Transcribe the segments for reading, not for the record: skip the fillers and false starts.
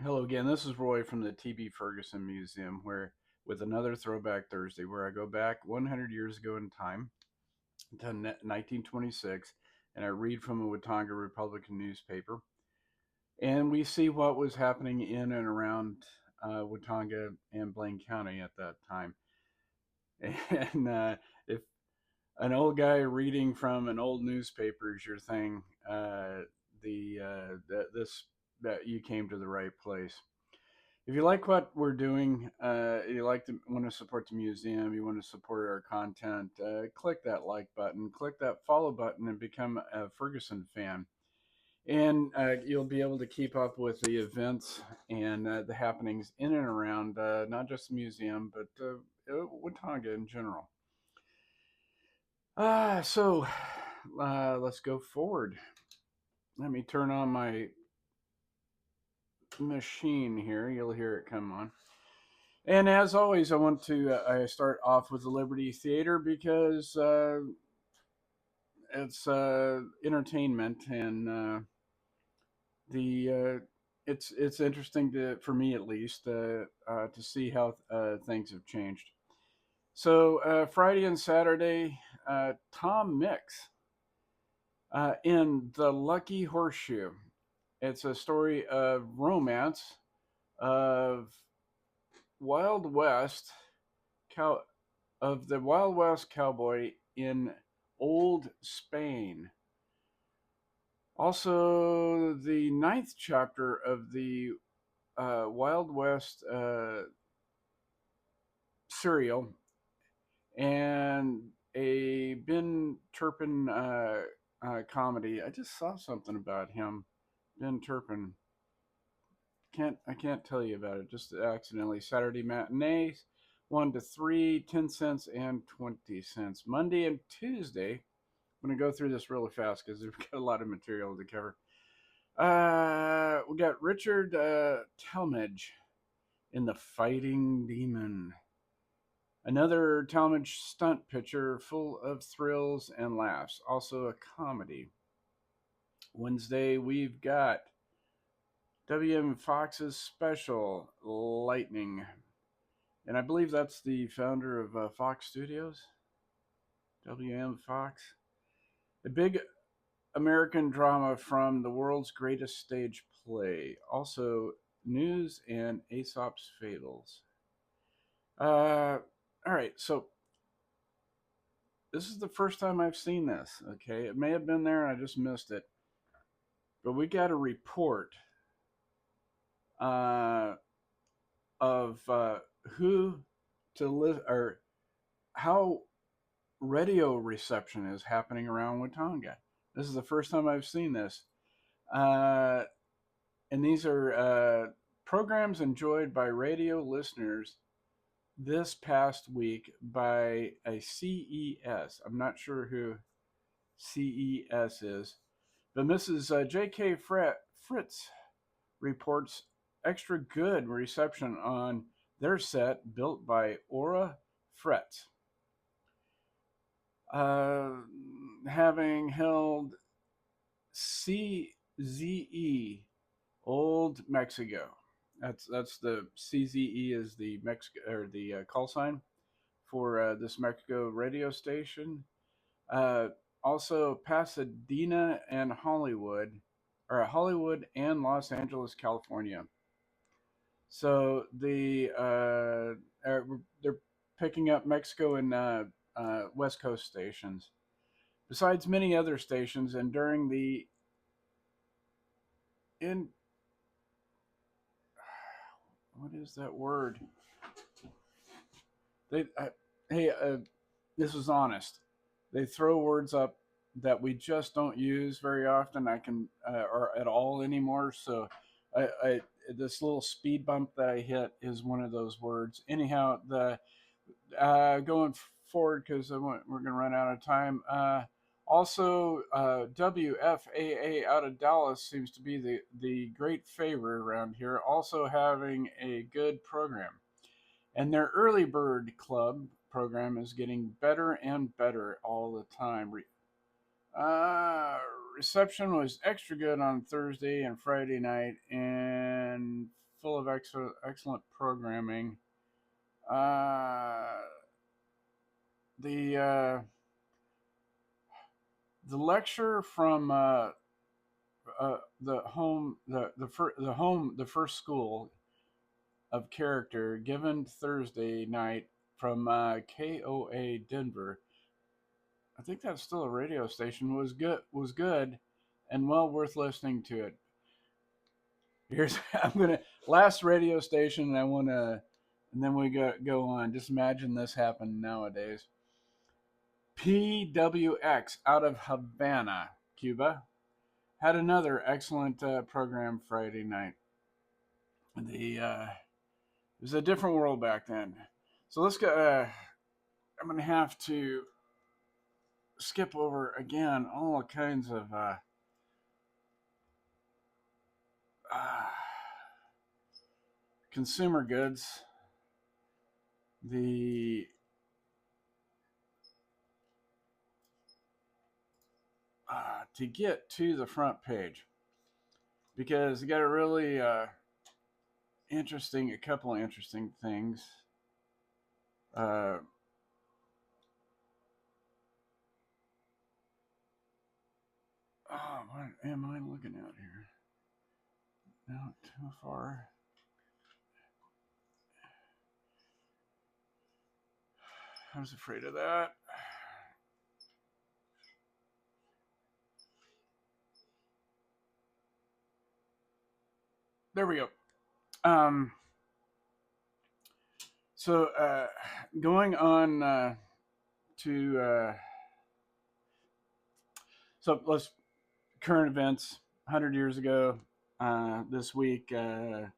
Hello again. This is Roy from the TB Ferguson Museum, where with another Throwback Thursday, where I go back 100 years ago in time to 1926, and I read from a Watonga Republican newspaper, and we see what was happening in and around Watonga and Blaine County at that time. And if an old guy reading from an old newspaper is your thing, this that you came to the right place. If you like what we're doing, you want to support the museum, you want to support our content, click that like button, click that follow button, and become a Ferguson fan. And you'll be able to keep up with the events and the happenings in and around not just the museum, but Watauga in general. Let's go forward. Let me turn on my machine here. You'll hear it come on. And as always, I start off with the Liberty Theater because it's entertainment and the it's interesting for me at least to see how things have changed. So Friday and Saturday, Tom Mix in the Lucky Horseshoe. It's a story of romance, of Wild West cow of the Wild West cowboy in old Spain. Also, the ninth chapter of the Wild West serial, and a Ben Turpin comedy. I just saw something about him, Ben Turpin. I can't tell you about it. Just accidentally. Saturday matinees, 1 to 3, 10 cents and 20 cents. Monday and Tuesday. I'm gonna go through this really fast because we've got a lot of material to cover. We got Richard Talmadge in The Fighting Demon. Another Talmadge stunt picture full of thrills and laughs. Also a comedy. Wednesday, we've got WM Fox's special, Lightning. And I believe that's the founder of Fox Studios, WM Fox. A big American drama from the world's greatest stage play. Also, news and Aesop's Fables. All right, so this is the first time I've seen this. Okay, it may have been there and I just missed it, but we got a report uh, of who to live or how radio reception is happening around Watonga. This is the first time I've seen this. Uh, and these are programs enjoyed by radio listeners this past week by a CES. I'm not sure who CES is, but Mrs. J.K. Fritz reports extra good reception on their set built by Aura Fretz. Having held CZE Old Mexico. That's the CZE is the Mexico or the call sign for this Mexico radio station. Uh, Also Pasadena and Hollywood, or Hollywood and Los Angeles, California. So they're picking up Mexico and West Coast stations, besides many other stations. And during the in what is that word? They hey, this is honest. They throw words up that we just don't use very often. Or at all anymore. So, I this little speed bump that I hit is one of those words. Anyhow, the going forward because we're going to run out of time. Also, WFAA out of Dallas seems to be the great favorite around here. Also having a good program. And their early bird club program is getting better and better all the time. Uh, Reception was extra good on Thursday and Friday night, and full of excellent programming. Uh, the the lecture from the home the first school of character given Thursday night from KOA Denver. I think that's still a radio station. Was good and well worth listening to it. Here's I'm gonna last radio station. And I want to, and then we go on. Just imagine this happened nowadays. PWX out of Havana, Cuba, had another excellent program Friday night. It was a different world back then. So let's go. I'm gonna have to skip over again all kinds of uh, consumer goods. The to get to the front page because you got a really a couple of interesting things. Uh, what am I looking at here? Not too far. I was afraid of that. There we go. So going on to so let's current events. 100 years ago, this week, the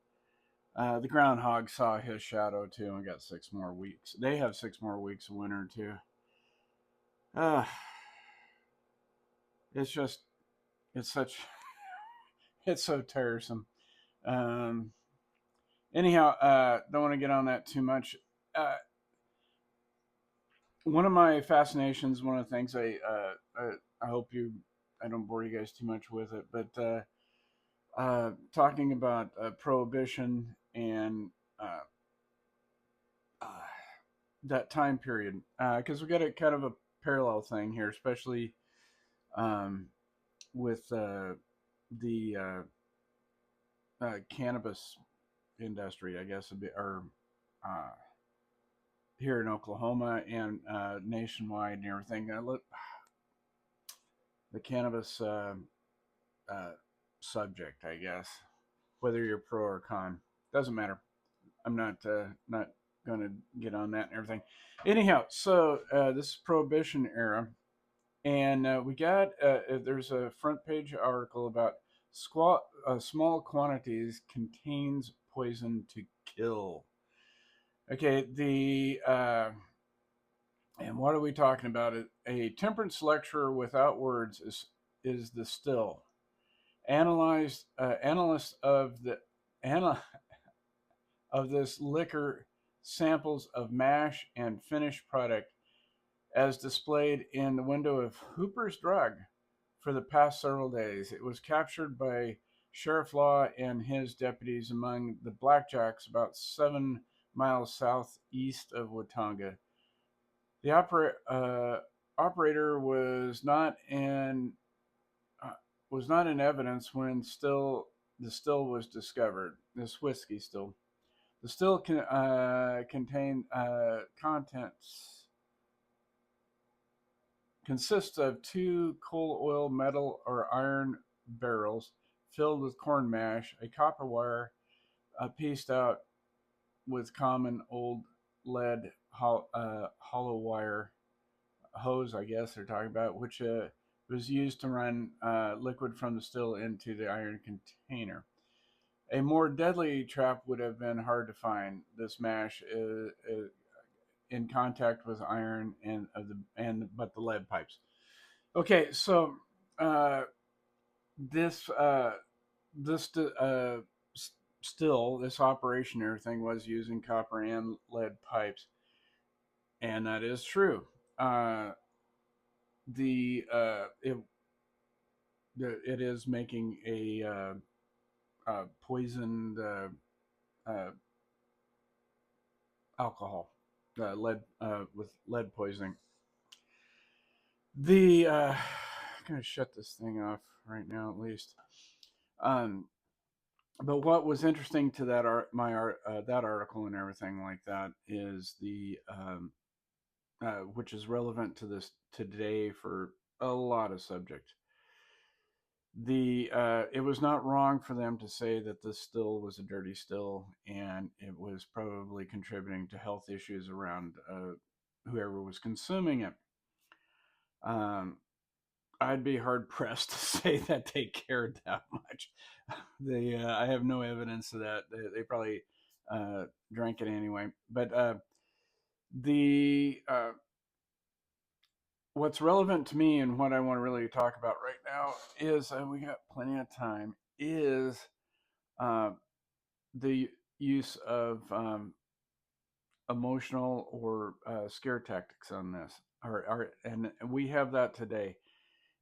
groundhog saw his shadow too and got 6 more weeks. They have 6 more weeks of winter too. Uh, it's just it's such it's so tiresome. Um, anyhow, don't want to get on that too much. Uh, one of my fascinations, one of the things I hope I don't bore you guys too much with it, but talking about prohibition and uh, uh, that time period, because we got a kind of a parallel thing here, especially um, with the cannabis industry, I guess, a bit, or uh, here in Oklahoma and nationwide and everything. The cannabis uh, subject, I guess, whether you're pro or con, doesn't matter. I'm not going to get on that and everything. Anyhow, so this is Prohibition era, and we got there's a front page article about small quantities contains poison to kill. Okay, the and what are we talking about? A temperance lecturer without words is the still analyst of this liquor samples of mash and finished product as displayed in the window of Hooper's Drug for the past several days. It was captured by Sheriff Law and his deputies among the Blackjacks about 7 miles southeast of Watonga. The operator was not in evidence when the still was discovered. This whiskey still. The still contained contents consists of 2 coal oil, metal, or iron barrels filled with corn mash, a copper wire pieced out with common old lead hollow wire hose, I guess they're talking about, which was used to run liquid from the still into the iron container. A more deadly trap would have been hard to find. This mash is in contact with iron but the lead pipes. Okay, so uh, this this still this operation everything was using copper and lead pipes, and that is true. The it is making a poisoned uh, alcohol, lead with lead poisoning. I'm gonna shut this thing off right now, at least. Um, but what was interesting to that article and everything like that is which is relevant to this today for a lot of subjects. It was not wrong for them to say that this still was a dirty still, and it was probably contributing to health issues around whoever was consuming it. Um, I'd be hard pressed to say that they cared that much. I have no evidence of that. They probably drank it anyway. But the what's relevant to me and what I want to really talk about right now is we got plenty of time. Is uh, the use of emotional or scare tactics on this, and we have that today.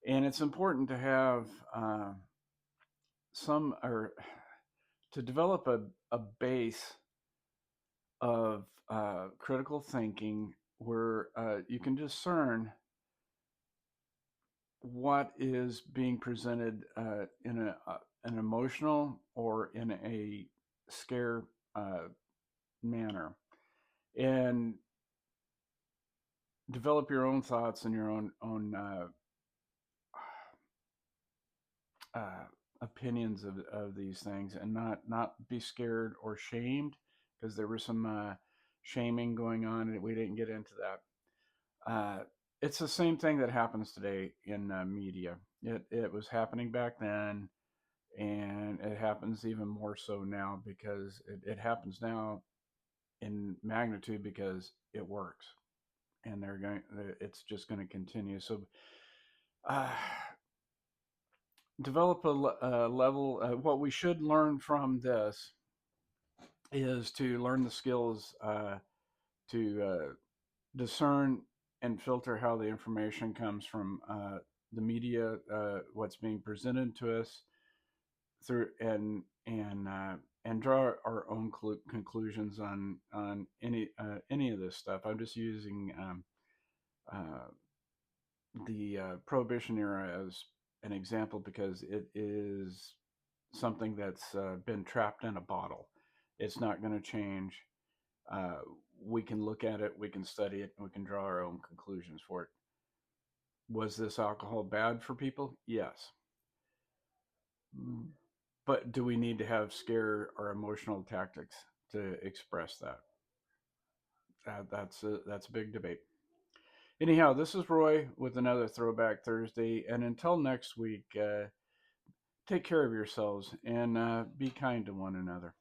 And it's important to have some or to develop a base of critical thinking where you can discern what is being presented in an emotional or in a scare manner, and develop your own thoughts and your own uh, opinions of these things, and not be scared or shamed, because there was some shaming going on, and we didn't get into that. It's the same thing that happens today in media. It was happening back then, and it happens even more so now because it happens now in magnitude because it works, and it's just going to continue. So uh, develop a level. What we should learn from this is to learn the skills to discern and filter how the information comes from the media, what's being presented to us through, and draw our own conclusions on any of this stuff. I'm just using uh, the Prohibition era as an example because it is something that's been trapped in a bottle. It's not going to change. Uh, we can look at it, we can study it, and we can draw our own conclusions for it. Was this alcohol bad for people? Yes. But do we need to have scare or emotional tactics to express that? That's a big debate. Anyhow, this is Roy with another Throwback Thursday, and until next week, take care of yourselves and be kind to one another.